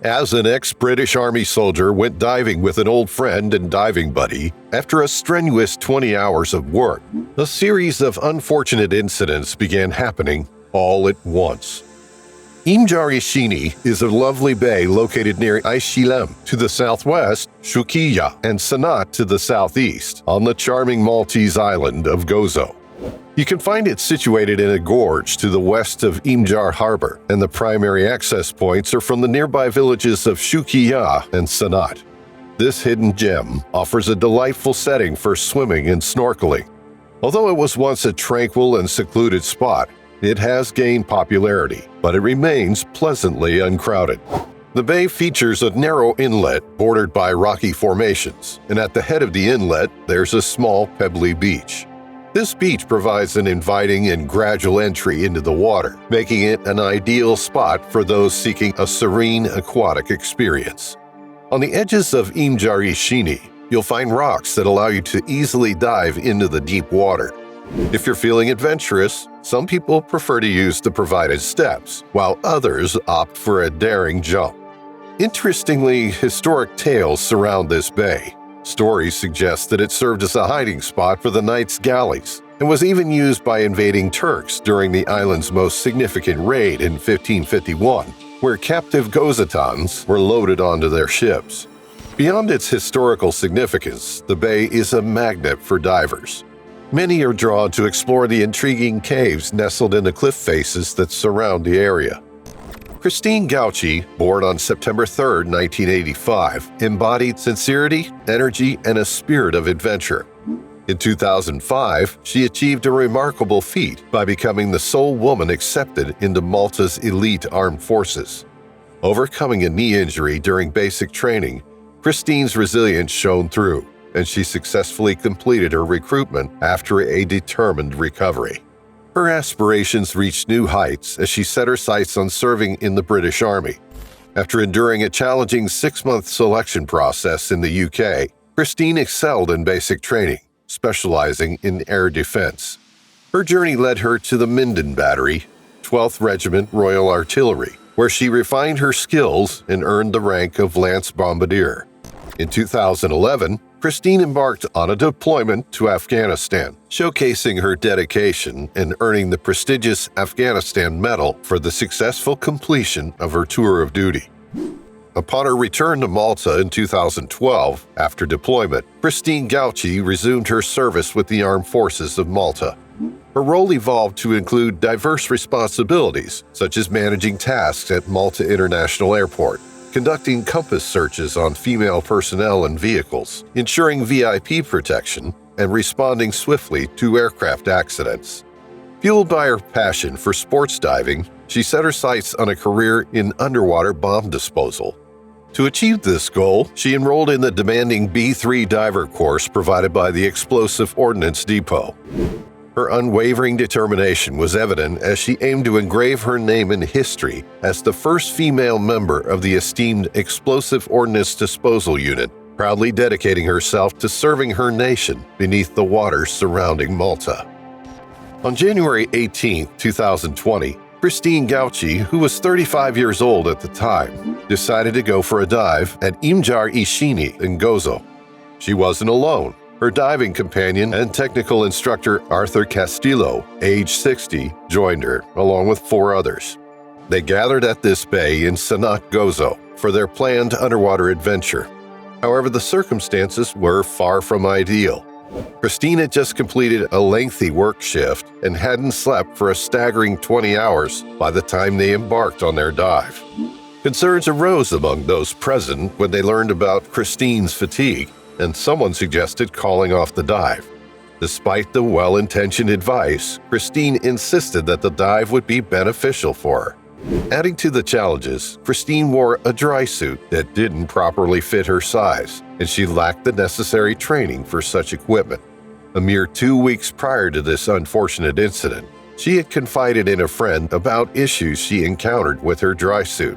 As an ex-British Army soldier went diving with an old friend and diving buddy, after a strenuous 20 hours of work, a series of unfortunate incidents began happening all at once. Mġarr Ix-Xini is a lovely bay located near Għajnsielem to the southwest, Xewkija and Sannat to the southeast, on the charming Maltese island of Gozo. You can find it situated in a gorge to the west of Mġarr Harbour, and the primary access points are from the nearby villages of Xewkija and Sannat. This hidden gem offers a delightful setting for swimming and snorkeling. Although it was once a tranquil and secluded spot, it has gained popularity, but it remains pleasantly uncrowded. The bay features a narrow inlet bordered by rocky formations, and at the head of the inlet there's a small pebbly beach. This beach provides an inviting and gradual entry into the water, making it an ideal spot for those seeking a serene aquatic experience. On the edges of Mġarr Ix-Xini, you'll find rocks that allow you to easily dive into the deep water. If you're feeling adventurous, some people prefer to use the provided steps, while others opt for a daring jump. Interestingly, historic tales surround this bay. Stories suggest that it served as a hiding spot for the knights' galleys and was even used by invading Turks during the island's most significant raid in 1551, where captive Gozatans were loaded onto their ships. Beyond its historical significance, the bay is a magnet for divers. Many are drawn to explore the intriguing caves nestled in the cliff faces that surround the area. Gouchi, born on September 3, 1985, embodied sincerity, energy, and a spirit of adventure. In 2005, she achieved a remarkable feat by becoming the sole woman accepted into Malta's elite armed forces. Overcoming a knee injury during basic training, Christine's resilience shone through, and she successfully completed her recruitment after a determined recovery. Her aspirations reached new heights as she set her sights on serving in the British Army. After enduring a challenging 6-month selection process in the UK, Christine excelled in basic training, specializing in air defense. Her journey led her to the Minden Battery, 12th Regiment Royal Artillery, where she refined her skills and earned the rank of Lance Bombardier. In 2011, Christine embarked on a deployment to Afghanistan, showcasing her dedication and earning the prestigious Afghanistan Medal for the successful completion of her tour of duty. Upon her return to Malta in 2012, after deployment, Gouchi resumed her service with the Armed Forces of Malta. Her role evolved to include diverse responsibilities, such as managing tasks at Malta International Airport, conducting compass searches on female personnel and vehicles, ensuring VIP protection, and responding swiftly to aircraft accidents. Fueled by her passion for sports diving, she set her sights on a career in underwater bomb disposal. To achieve this goal, she enrolled in the demanding B3 diver course provided by the Explosive Ordnance Depot. Her unwavering determination was evident as she aimed to engrave her name in history as the first female member of the esteemed Explosive Ordnance Disposal Unit, proudly dedicating herself to serving her nation beneath the waters surrounding Malta. On January 18, 2020, Gouchi, who was 35 years old at the time, decided to go for a dive at Mġarr Ix-Xini in Gozo. She wasn't alone. Her diving companion and technical instructor Arthur Castillo, age 60, joined her, along with 4 others. They gathered at this bay in Sannat, Gozo, for their planned underwater adventure. However, the circumstances were far from ideal. Christine had just completed a lengthy work shift and hadn't slept for a staggering 20 hours by the time they embarked on their dive. Concerns arose among those present when they learned about Christine's fatigue, and someone suggested calling off the dive. Despite the well-intentioned advice, Christine insisted that the dive would be beneficial for her. Adding to the challenges, Christine wore a dry suit that didn't properly fit her size, and she lacked the necessary training for such equipment. A mere 2 weeks prior to this unfortunate incident, she had confided in a friend about issues she encountered with her dry suit.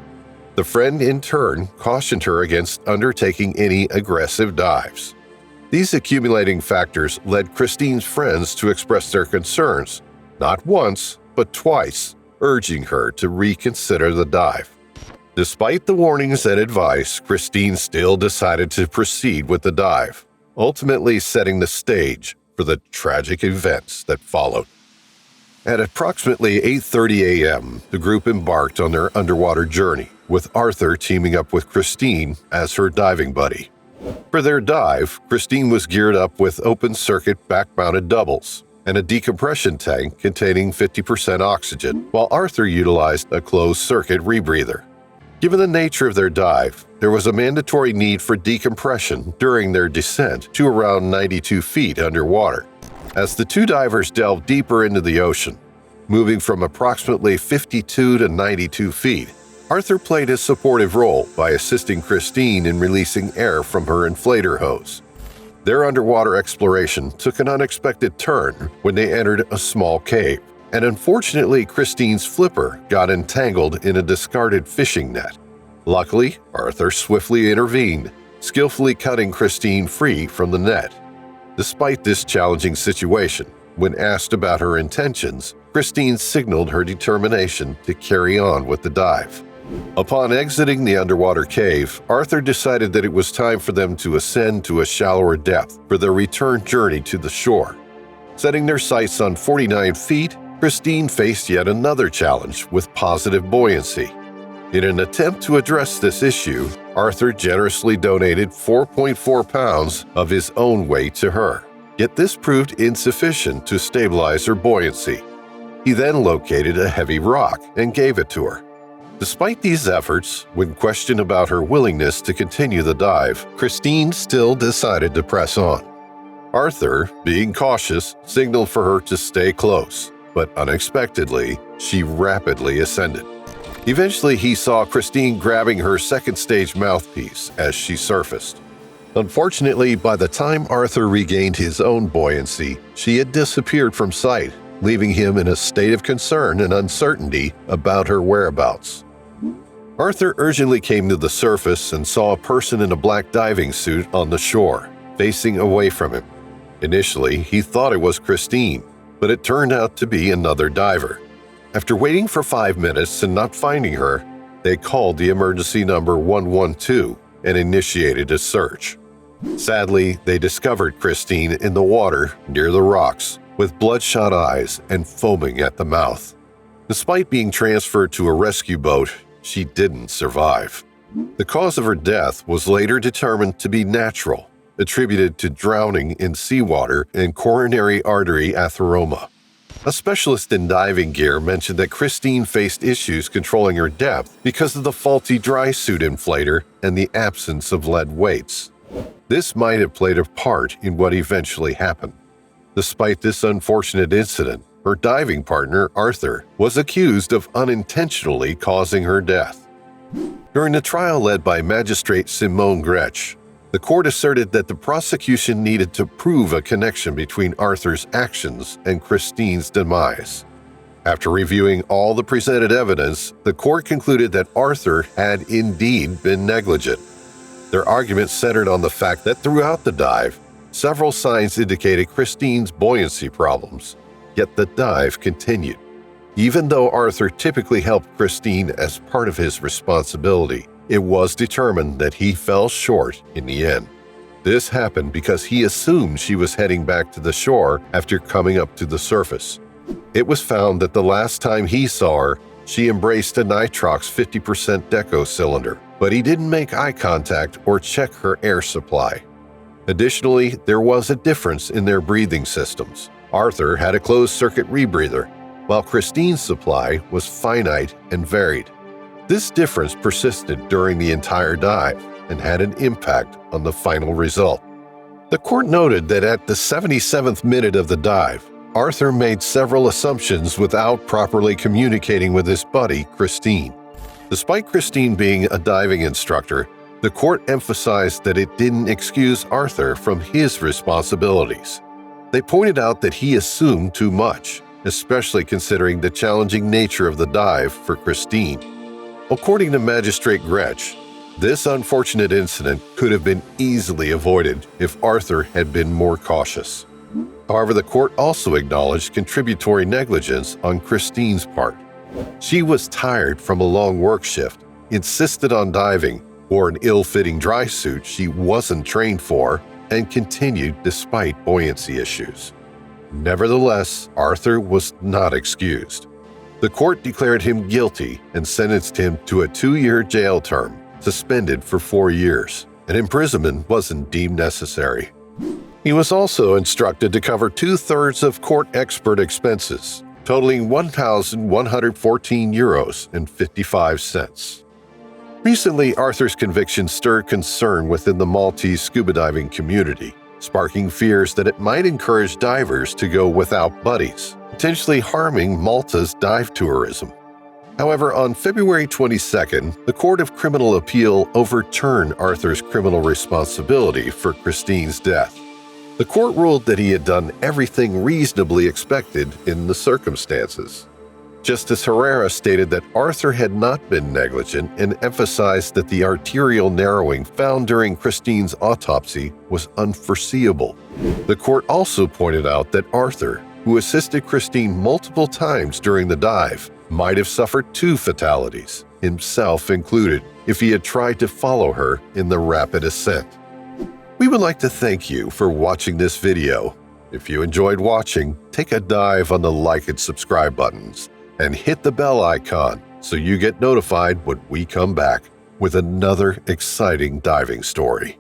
The friend, in turn, cautioned her against undertaking any aggressive dives. These accumulating factors led Christine's friends to express their concerns, not once, but twice, urging her to reconsider the dive. Despite the warnings and advice, Christine still decided to proceed with the dive, ultimately setting the stage for the tragic events that followed. At approximately 8:30 a.m., the group embarked on their underwater journey, with Arthur teaming up with Christine as her diving buddy. For their dive, Christine was geared up with open-circuit back-mounted doubles and a decompression tank containing 50% oxygen, while Arthur utilized a closed-circuit rebreather. Given the nature of their dive, there was a mandatory need for decompression during their descent to around 92 feet underwater. As the two divers delved deeper into the ocean, moving from approximately 52 to 92 feet, Arthur played a supportive role by assisting Christine in releasing air from her inflator hose. Their underwater exploration took an unexpected turn when they entered a small cave, and unfortunately Christine's flipper got entangled in a discarded fishing net. Luckily, Arthur swiftly intervened, skillfully cutting Christine free from the net. Despite this challenging situation, when asked about her intentions, Christine signaled her determination to carry on with the dive. Upon exiting the underwater cave, Arthur decided that it was time for them to ascend to a shallower depth for their return journey to the shore. Setting their sights on 49 feet, Christine faced yet another challenge with positive buoyancy. In an attempt to address this issue, Arthur generously donated 4.4 pounds of his own weight to her, yet this proved insufficient to stabilize her buoyancy. He then located a heavy rock and gave it to her. Despite these efforts, when questioned about her willingness to continue the dive, Christine still decided to press on. Arthur, being cautious, signaled for her to stay close, but unexpectedly, she rapidly ascended. Eventually, he saw Christine grabbing her second-stage mouthpiece as she surfaced. Unfortunately, by the time Arthur regained his own buoyancy, she had disappeared from sight, leaving him in a state of concern and uncertainty about her whereabouts. Arthur urgently came to the surface and saw a person in a black diving suit on the shore, facing away from him. Initially, he thought it was Christine, but it turned out to be another diver. After waiting for 5 minutes and not finding her, they called the emergency number 112 and initiated a search. Sadly, they discovered Christine in the water near the rocks, with bloodshot eyes and foaming at the mouth. Despite being transferred to a rescue boat, she didn't survive. The cause of her death was later determined to be natural, attributed to drowning in seawater and coronary artery atheroma. A specialist in diving gear mentioned that Christine faced issues controlling her depth because of the faulty dry suit inflator and the absence of lead weights. This might have played a part in what eventually happened. Despite this unfortunate incident, her diving partner, Arthur, was accused of unintentionally causing her death. During the trial led by Magistrate Simone Gretsch, the court asserted that the prosecution needed to prove a connection between Arthur's actions and Christine's demise. After reviewing all the presented evidence, the court concluded that Arthur had indeed been negligent. Their argument centered on the fact that throughout the dive, several signs indicated Christine's buoyancy problems, yet the dive continued. Even though Arthur typically helped Christine as part of his responsibility, it was determined that he fell short in the end. This happened because he assumed she was heading back to the shore after coming up to the surface. It was found that the last time he saw her, she embraced a nitrox 50% deco cylinder, but he didn't make eye contact or check her air supply. Additionally, there was a difference in their breathing systems. Arthur had a closed-circuit rebreather, while Christine's supply was finite and varied. This difference persisted during the entire dive and had an impact on the final result. The court noted that at the 77th minute of the dive, Arthur made several assumptions without properly communicating with his buddy, Christine. Despite Christine being a diving instructor, the court emphasized that it didn't excuse Arthur from his responsibilities. They pointed out that he assumed too much, especially considering the challenging nature of the dive for Christine. According to Magistrate Gretsch, this unfortunate incident could have been easily avoided if Arthur had been more cautious. However, the court also acknowledged contributory negligence on Christine's part. She was tired from a long work shift, insisted on diving, wore an ill-fitting dry suit she wasn't trained for, and continued despite buoyancy issues. Nevertheless, Arthur was not excused. The court declared him guilty and sentenced him to a 2-year jail term, suspended for 4 years, and imprisonment wasn't deemed necessary. He was also instructed to cover 2/3 of court expert expenses, totaling €1,114.55. Recently, Arthur's conviction stirred concern within the Maltese scuba diving community, sparking fears that it might encourage divers to go without buddies, potentially harming Malta's dive tourism. However, on February 22nd, the Court of Criminal Appeal overturned Arthur's criminal responsibility for Christine's death. The court ruled that he had done everything reasonably expected in the circumstances. Justice Herrera stated that Arthur had not been negligent and emphasized that the arterial narrowing found during Christine's autopsy was unforeseeable. The court also pointed out that Arthur, who assisted Christine multiple times during the dive, might have suffered 2 fatalities, himself included, if he had tried to follow her in the rapid ascent. We would like to thank you for watching this video. If you enjoyed watching, take a dive on the like and subscribe buttons and hit the bell icon so you get notified when we come back with another exciting diving story.